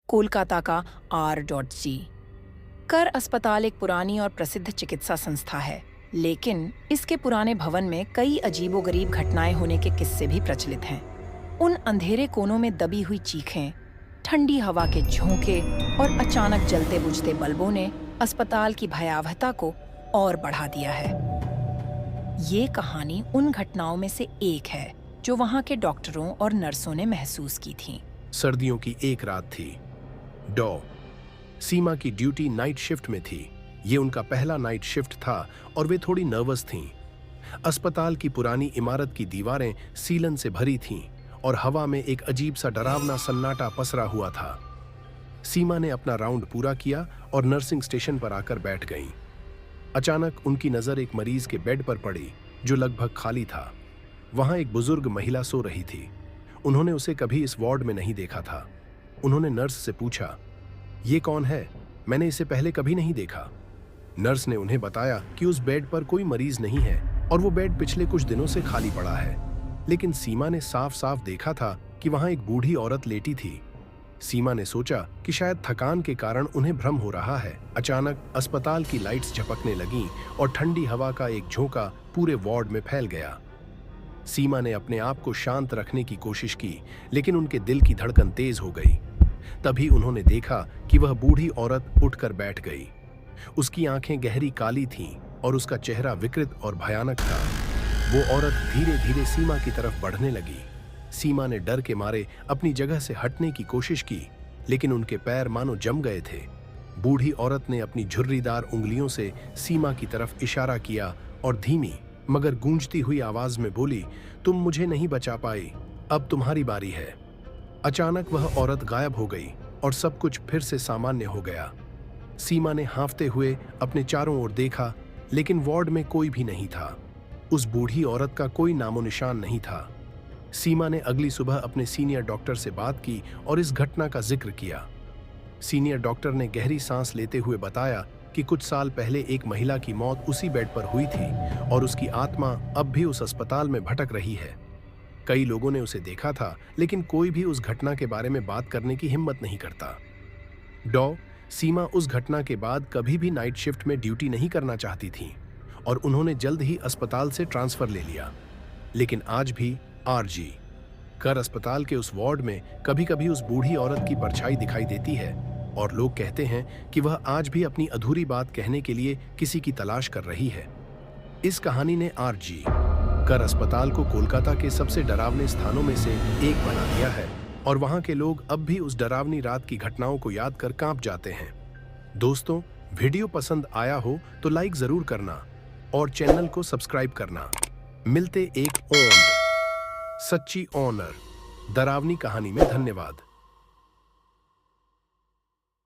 कोलकाता का R.G। कर अस्पताल एक पुरानी और प्रसिद्ध चिकित्सा संस्था है, लेकिन इसके पुराने भवन में कई अजीबोगरीब घटनाएं होने के किस्से भी प्रचलित हैं। उन अंधेरे कोनों में दबी हुई चीखें, ठंडी हवा के झोंके और अचानक जलते बुझते बल्बों ने अस्पताल की भयावहता को और बढ़ा दिया है। ये कहानी उन घटनाओं में से एक है जो वहां के डॉक्टरों और नर्सों ने महसूस की थी। सर्दियों की एक रात थी। डॉ सीमा की ड्यूटी नाइट शिफ्ट में थी। ये उनका पहला नाइट शिफ्ट था और वे थोड़ी नर्वस थीं। अस्पताल की पुरानी इमारत की दीवारें सीलन से भरी थीं और हवा में एक अजीब सा डरावना सन्नाटा पसरा हुआ था। सीमा ने अपना राउंड पूरा किया और नर्सिंग स्टेशन पर आकर बैठ गईं। अचानक उनकी नजर एक मरीज के बेड पर पड़ी जो लगभग खाली था। वहां एक बुजुर्ग महिला सो रही थी। उन्होंने उसे कभी इस वार्ड में नहीं देखा था। उन्होंने नर्स से पूछा, ये कौन है? मैंने इसे पहले कभी नहीं देखा। नर्स ने उन्हें बताया कि उस बेड पर कोई मरीज नहीं है और वो बेड पिछले कुछ दिनों से खाली पड़ा है। लेकिन सीमा ने साफ साफ देखा था कि वहां एक बूढ़ी औरत लेटी थी। सीमा ने सोचा कि शायद थकान के कारण उन्हें भ्रम हो रहा है। अचानक अस्पताल की लाइट्स झपकने लगीं और ठंडी हवा का एक झोंका पूरे वार्ड में फैल गया। सीमा ने अपने आप को शांत रखने की कोशिश की, लेकिन उनके दिल की धड़कन तेज हो गई। तभी उन्होंने देखा कि वह बूढ़ी औरत उठकर बैठ गई। उसकी आंखें गहरी काली थीं और उसका चेहरा विकृत और भयानक था। वो औरत धीरे धीरे सीमा की तरफ बढ़ने लगी। सीमा ने डर के मारे अपनी जगह से हटने की कोशिश की, लेकिन उनके पैर मानो जम गए थे। बूढ़ी औरत ने अपनी झुर्रीदार उंगलियों से सीमा की तरफ इशारा किया और धीमी मगर गूंजती हुई आवाज में बोली, तुम मुझे नहीं बचा पाई, अब तुम्हारी बारी है। अचानक वह औरत गायब हो गई और सब कुछ फिर से सामान्य हो गया। सीमा ने हांफते हुए अपने चारों ओर देखा, लेकिन वार्ड में कोई भी नहीं था। उस बूढ़ी औरत का कोई नामो निशान नहीं था। सीमा ने अगली सुबह अपने सीनियर डॉक्टर से बात की और इस घटना का जिक्र किया। सीनियर डॉक्टर ने गहरी सांस लेते हुए बताया कि कुछ साल पहले एक महिला की मौत उसी बेड पर हुई थी और उसकी आत्मा अब भी उस अस्पताल में भटक रही है। कई लोगों ने उसे देखा था, लेकिन कोई भी उस घटना के बारे में बात करने की हिम्मत नहीं करता। डॉ सीमा उस घटना के बाद कभी भी नाइट शिफ्ट में ड्यूटी नहीं करना चाहती थीं और उन्होंने जल्द ही अस्पताल से ट्रांसफर ले लिया। लेकिन आज भी R.G। कर अस्पताल के उस वार्ड में कभी कभी उस बूढ़ी औरत की परछाई दिखाई देती है और लोग कहते हैं कि वह आज भी अपनी अधूरी बात कहने के लिए किसी की तलाश कर रही है। इस कहानी ने R.G। कर अस्पताल को कोलकाता के सबसे डरावने स्थानों में से एक बना दिया है और वहां के लोग अब भी उस डरावनी रात की घटनाओं को याद कर कांप जाते हैं। दोस्तों, वीडियो पसंद आया हो तो लाइक जरूर करना और चैनल को सब्सक्राइब करना। मिलते एक सच्ची ऑनर डरावनी कहानी में। धन्यवाद।